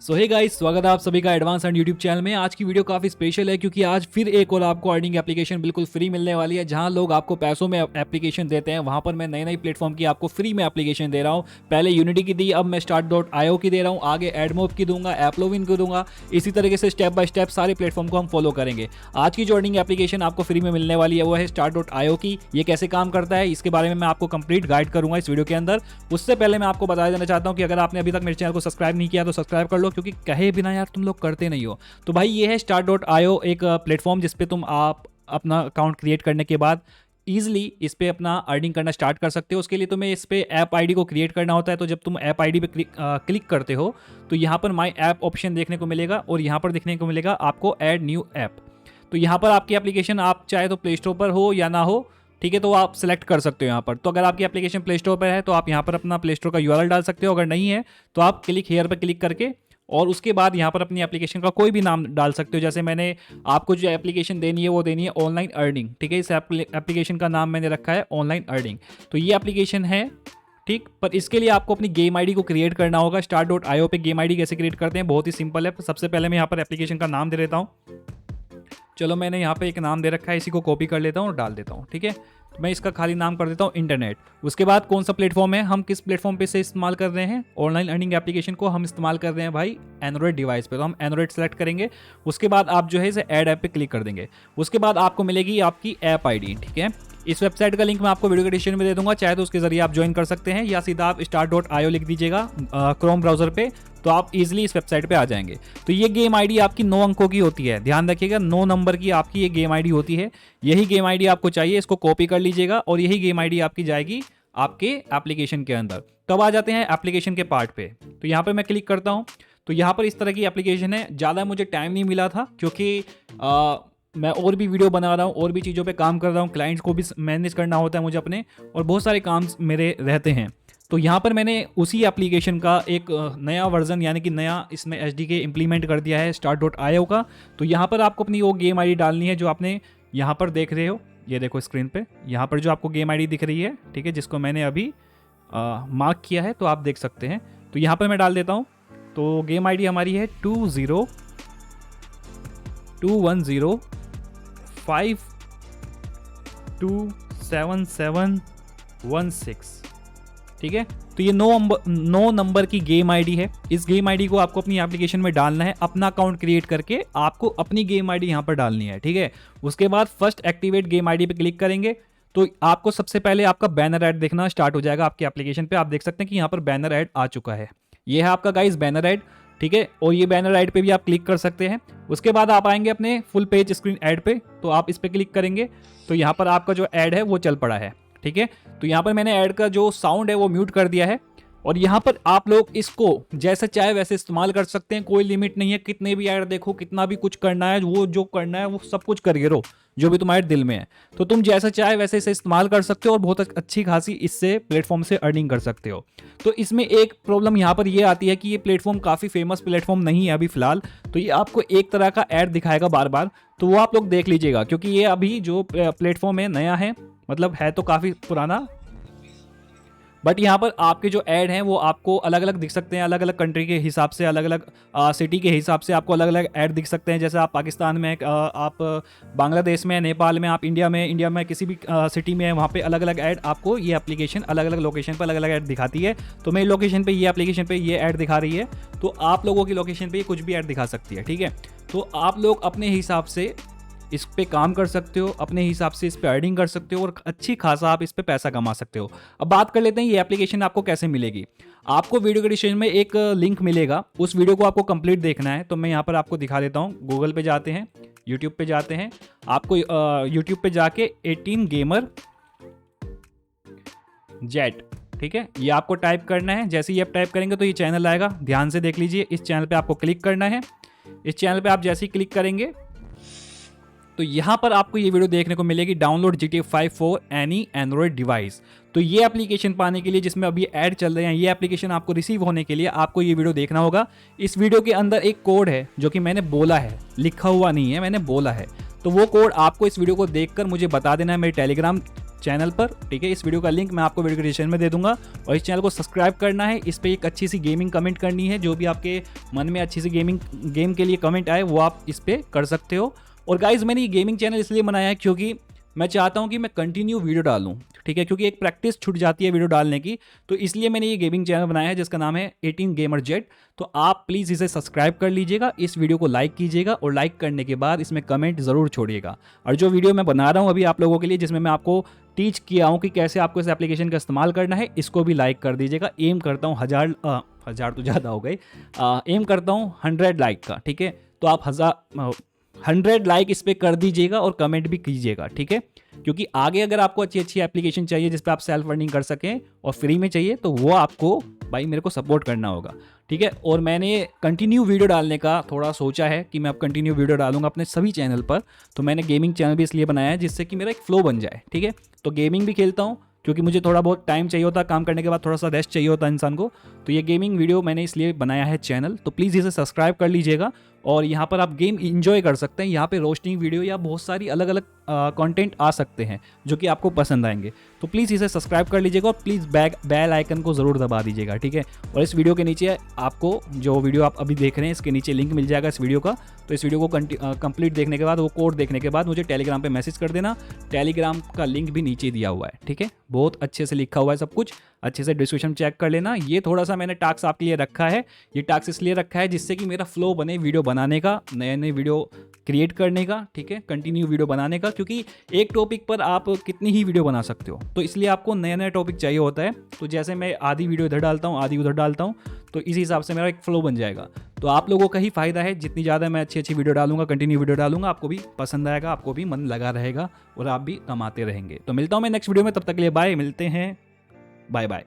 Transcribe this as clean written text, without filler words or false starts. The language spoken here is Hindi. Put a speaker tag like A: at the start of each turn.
A: सो हे गाइस, स्वागत है आप सभी का एडवांस एंड यूट्यूब चैनल में। आज की वीडियो काफ़ी स्पेशल है क्योंकि आज फिर एक और आपको अर्निंग एप्लीकेशन बिल्कुल फ्री मिलने वाली है। जहां लोग आपको पैसों में एप्लीकेशन देते हैं, वहां पर मैं नई नई प्लेटफॉर्म की आपको फ्री में एप्लीकेशन दे रहा हूं। पहले यूनिटी की दी, अब मैं start.io की दे रहा हूं, आगे एडमोब की दूंगा, एप्लोविन की दूंगा। इसी तरीके से स्टेप बाय स्टेप सारे प्लेटफॉर्म को हम फॉलो करेंगे। आज की जो अर्निंग एप्लीकेशन आपको फ्री में मिलने वाली है वो है start.io की। ये कैसे काम करता है इसके बारे में मैं आपको कंप्लीट गाइड करूंगा इस वीडियो के अंदर। उससे पहले मैं आपको बता देना चाहता हूं कि अगर आपने अभी तक मेरे चैनल को सब्सक्राइब नहीं किया तो सब्सक्राइब कर लो, क्योंकि कहे बिना यार तुम लोग करते नहीं हो। तो भाई ये है start.io, एक प्लेटफॉर्म जिस पे तुम आप अपना अकाउंट क्रिएट करने के बाद ईजिली इस पे अपना अर्निंग करना स्टार्ट कर सकते हो। उसके लिए तुम्हें इस पे ऐप आईडी को क्रिएट करना होता है। तो जब तुम ऐप आईडी पे क्लिक करते हो तो यहाँ पर माई ऐप ऑप्शन देखने को मिलेगा और यहाँ पर देखने को मिलेगा आपको ऐड न्यू ऐप। तो यहाँ पर आपकी एप्लीकेशन आप चाहे तो प्ले स्टोर पर हो या ना हो, ठीक है, तो आप सिलेक्ट कर सकते हो यहाँ पर। तो अगर आपकी एप्लीकेशन प्ले स्टोर पर है तो आप यहाँ पर अपना प्ले स्टोर का यूआरएल डाल सकते हो। अगर नहीं है तो आप क्लिक हेयर पर क्लिक करके और उसके बाद यहाँ पर अपनी एप्लीकेशन का कोई भी नाम डाल सकते हो। जैसे मैंने आपको जो एप्लीकेशन देनी है वो देनी है ऑनलाइन अर्निंग, ठीक है। इस एप्लीकेशन का नाम मैंने रखा है ऑनलाइन अर्निंग। तो ये एप्लीकेशन है, ठीक। पर इसके लिए आपको अपनी गेम आईडी को क्रिएट करना होगा। start.io पे गेम आईडी कैसे क्रिएट करते हैं, बहुत ही सिंपल है। सबसे पहले मैं यहाँ पर एप्लीकेशन का नाम दे देता हूँ। चलो मैंने यहाँ पे एक नाम दे रखा है, इसी को कॉपी कर लेता हूँ और डाल देता हूँ, ठीक है। तो मैं इसका खाली नाम कर देता हूँ इंटरनेट। उसके बाद कौन सा प्लेटफॉर्म है, हम किस प्लेटफॉर्म पे से इस्तेमाल कर रहे हैं ऑनलाइन अर्निंग एप्लीकेशन को, हम इस्तेमाल कर रहे हैं भाई एंड्रॉइड डिवाइस पे। तो हम एंड्रॉइड सेलेक्ट करेंगे। उसके बाद आप जो है इसे ऐड ऐप पे क्लिक कर देंगे। उसके बाद आपको मिलेगी आपकी ऐप आईडी, ठीक है। इस वेबसाइट का लिंक मैं आपको वीडियो के डिस्क्रिप्शन में दे दूंगा, चाहे तो उसके जरिए आप ज्वाइन कर सकते हैं या सीधा आप start.io लिख दीजिएगा क्रोम ब्राउजर पे, तो आप इजीली इस वेबसाइट पे आ जाएंगे। तो ये गेम आईडी आपकी 9 अंकों की होती है, ध्यान रखिएगा 9 नंबर की आपकी ये गेम आईडी होती है। यही गेम आईडी आपको चाहिए, इसको कॉपी कर लीजिएगा और यही गेम आईडी आपकी जाएगी आपके एप्लीकेशन के अंदर। तो अब आ जाते हैं एप्लीकेशन के पार्ट पे। तो यहाँ पर मैं क्लिक करता हूँ तो यहाँ पर इस तरह की एप्लीकेशन है। ज़्यादा मुझे टाइम नहीं मिला था क्योंकि मैं और भी वीडियो बना रहा हूँ, और भी चीज़ों पे काम कर रहा हूँ, क्लाइंट्स को भी मैनेज करना होता है मुझे अपने, और बहुत सारे काम मेरे रहते हैं। तो यहाँ पर मैंने उसी एप्लीकेशन का एक नया वर्जन यानी कि नया इसमें SDK इम्प्लीमेंट कर दिया है start.io का। तो यहाँ पर आपको अपनी वो गेम आईडी डालनी है जो आपने यहाँ पर देख रहे हो। ये देखो स्क्रीन पे यहाँ पर जो आपको गेम आईडी दिख रही है, ठीक है, जिसको मैंने अभी मार्क किया है, तो आप देख सकते हैं। तो यहाँ पर मैं डाल देता हूँ। तो गेम आईडी हमारी है 20210527716, ठीक है। तो ये 9 नंबर की गेम आईडी है। इस गेम आईडी को आपको अपनी एप्लीकेशन में डालना है। अपना अकाउंट क्रिएट करके आपको अपनी गेम आईडी यहाँ पर डालनी है, ठीक है। उसके बाद फर्स्ट एक्टिवेट गेम आईडी पे क्लिक करेंगे तो आपको सबसे पहले आपका बैनर ऐड देखना स्टार्ट हो जाएगा आपकी एप्लीकेशन पे। आप देख सकते हैं कि यहाँ पर बैनर ऐड आ चुका है। ये है आपका गाइस बैनर ऐड, ठीक है। और ये बैनर ऐड पे भी आप क्लिक कर सकते हैं। उसके बाद आप आएंगे अपने फुल पेज स्क्रीन ऐड पे, तो आप इस पे क्लिक करेंगे तो यहाँ पर आपका जो ऐड है वो चल पड़ा है, ठीक है। तो यहाँ पर मैंने ऐड का जो साउंड है वो म्यूट कर दिया है। और यहाँ पर आप लोग इसको जैसे चाहे वैसे इस्तेमाल कर सकते हैं, कोई लिमिट नहीं है। कितने भी ऐड देखो, कितना भी कुछ करना है, वो जो करना है वो सब कुछ करिए रहो जो भी तुम्हारे दिल में है। तो तुम जैसा चाहे वैसे इसे इस्तेमाल कर सकते हो और बहुत अच्छी खासी इससे प्लेटफॉर्म से अर्निंग कर सकते हो। तो इसमें एक प्रॉब्लम यहाँ पर ये आती है कि ये प्लेटफॉर्म काफ़ी फेमस प्लेटफॉर्म नहीं है अभी फिलहाल। तो ये आपको एक तरह का ऐड दिखाएगा बार बार, तो वो आप लोग देख लीजिएगा, क्योंकि ये अभी जो प्लेटफॉर्म है नया है, मतलब है तो काफ़ी पुराना। बट यहाँ पर आपके जो ऐड हैं वो आपको अलग अलग दिख सकते हैं, अलग अलग कंट्री के हिसाब से, अलग अलग सिटी के हिसाब से आपको अलग अलग ऐड दिख सकते हैं। जैसे आप पाकिस्तान में, आप बांग्लादेश में, नेपाल में, आप इंडिया में किसी भी सिटी में है, वहाँ पे अलग अलग ऐड आपको ये एप्लीकेशन अलग अलग लोकेशन पर अलग अलग ऐड दिखाती है। तो मेरी लोकेशन पे ये एप्लीकेशन पे ये ऐड दिखा रही है, तो आप लोगों की लोकेशन पे ये कुछ भी ऐड दिखा सकती है, ठीक है। तो आप लोग अपने हिसाब से इस पे काम कर सकते हो, अपने हिसाब से इस पे अर्निंग कर सकते हो और अच्छी खासा आप इस पे पैसा कमा सकते हो। अब बात कर लेते हैं ये एप्लीकेशन आपको कैसे मिलेगी। आपको वीडियो के डिस्क्रिप्शन में एक लिंक मिलेगा, उस वीडियो को आपको कंप्लीट देखना है। तो मैं यहाँ पर आपको दिखा देता हूँ। गूगल पे जाते हैं, यूट्यूब पे जाते हैं, आपको यूट्यूब पे जाके 18 गेमर जेट, ठीक है, ये आपको टाइप करना है। जैसे ही आप टाइप करेंगे तो ये चैनल आएगा, ध्यान से देख लीजिए। इस चैनल पे आपको क्लिक करना है। इस चैनल पे आप जैसे ही क्लिक करेंगे तो यहाँ पर आपको ये वीडियो देखने को मिलेगी, download GTA 5 for any Android device. तो ये एप्लीकेशन पाने के लिए, जिसमें अभी ऐड चल रहे हैं, ये एप्लीकेशन आपको रिसीव होने के लिए आपको ये वीडियो देखना होगा। इस वीडियो के अंदर एक कोड है जो कि मैंने बोला है, लिखा हुआ नहीं है, मैंने बोला है। तो वो कोड आपको इस वीडियो को देखकर मुझे बता देना है मेरे टेलीग्राम चैनल पर, ठीक है। इस वीडियो का लिंक मैं आपको वीडियो के डिस्क्रिप्शन में दे दूंगा और इस चैनल को सब्सक्राइब करना है। इस पर एक अच्छी सी गेमिंग कमेंट करनी है, जो भी आपके मन में अच्छी सी गेम के लिए कमेंट आए वो आप इस पर कर सकते हो। और गाइज मैंने ये गेमिंग चैनल इसलिए बनाया है क्योंकि मैं चाहता हूं कि मैं कंटिन्यू वीडियो डालूं, ठीक है, क्योंकि एक प्रैक्टिस छूट जाती है वीडियो डालने की। तो इसलिए मैंने ये गेमिंग चैनल बनाया है जिसका नाम है 18 गेमर जेट। तो आप प्लीज़ इसे सब्सक्राइब कर लीजिएगा, इस वीडियो को लाइक कीजिएगा और लाइक करने के बाद इसमें कमेंट ज़रूर छोड़िएगा। और जो वीडियो मैं बना रहा हूँ अभी आप लोगों के लिए, जिसमें मैं आपको टीच किया हूँ कि कैसे आपको इस एप्लीकेशन का इस्तेमाल करना है, इसको भी लाइक कर दीजिएगा। एम करता हूँ हज़ार तो ज़्यादा हो गए, एम करता हूँ 100 लाइक का, ठीक है। तो आप 100 लाइक इस पर कर दीजिएगा और कमेंट भी कीजिएगा, ठीक है। क्योंकि आगे अगर आपको अच्छी अच्छी एप्लीकेशन चाहिए जिस पे आप सेल्फ अर्निंग कर सकें और फ्री में चाहिए, तो वो आपको भाई मेरे को सपोर्ट करना होगा, ठीक है। और मैंने कंटिन्यू वीडियो डालने का थोड़ा सोचा है कि मैं अब कंटिन्यू वीडियो डालूंगा अपने सभी चैनल पर। तो मैंने गेमिंग चैनल भी इसलिए बनाया है जिससे कि मेरा एक फ्लो बन जाए, ठीक है। तो गेमिंग भी खेलता हूँ क्योंकि मुझे थोड़ा बहुत टाइम चाहिए होता है, काम करने के बाद थोड़ा सा रेस्ट चाहिए होता है इंसान को। तो ये गेमिंग वीडियो मैंने इसलिए बनाया है चैनल, तो प्लीज़ इसे सब्सक्राइब कर लीजिएगा और यहाँ पर आप गेम इंजॉय कर सकते हैं। यहाँ पे रोस्टिंग वीडियो या बहुत सारी अलग अलग कंटेंट आ सकते हैं जो कि आपको पसंद आएंगे। तो प्लीज़ इसे सब्सक्राइब कर लीजिएगा और प्लीज़ बेल आइकन को ज़रूर दबा दीजिएगा, ठीक है। और इस वीडियो के नीचे आपको जो वीडियो आप अभी देख रहे हैं इसके नीचे लिंक मिल जाएगा इस वीडियो का। तो इस वीडियो को कंप्लीट देखने के बाद, वो कोड देखने के बाद मुझे टेलीग्राम पे मैसेज कर देना। टेलीग्राम का लिंक भी नीचे दिया हुआ है, ठीक है। बहुत अच्छे से लिखा हुआ है सब कुछ, अच्छे से डिस्क्रिप्शन चेक कर लेना। ये थोड़ा सा मैंने टास्क आपके लिए रखा है, ये टास्क इसलिए रखा है जिससे कि मेरा फ्लो बने वीडियो बनाने का, नए नए वीडियो क्रिएट करने का, ठीक है, कंटिन्यू वीडियो बनाने का। क्योंकि एक टॉपिक पर आप कितनी ही वीडियो बना सकते हो, तो इसलिए आपको नया नया टॉपिक चाहिए होता है। तो जैसे मैं आधी वीडियो इधर डालता हूँ, आधी उधर डालता हूँ, तो इसी हिसाब से मेरा एक फ्लो बन जाएगा। तो आप लोगों का ही फायदा है, जितनी ज़्यादा मैं अच्छी अच्छी वीडियो डालूंगा, कंटिन्यू वीडियो डालूंगा, आपको भी पसंद आएगा, आपको भी मन लगा रहेगा और आप भी कमाते रहेंगे। तो मिलता हूँ मैं नेक्स्ट वीडियो में, तब तक के लिए बाय, मिलते हैं, बाय बाय।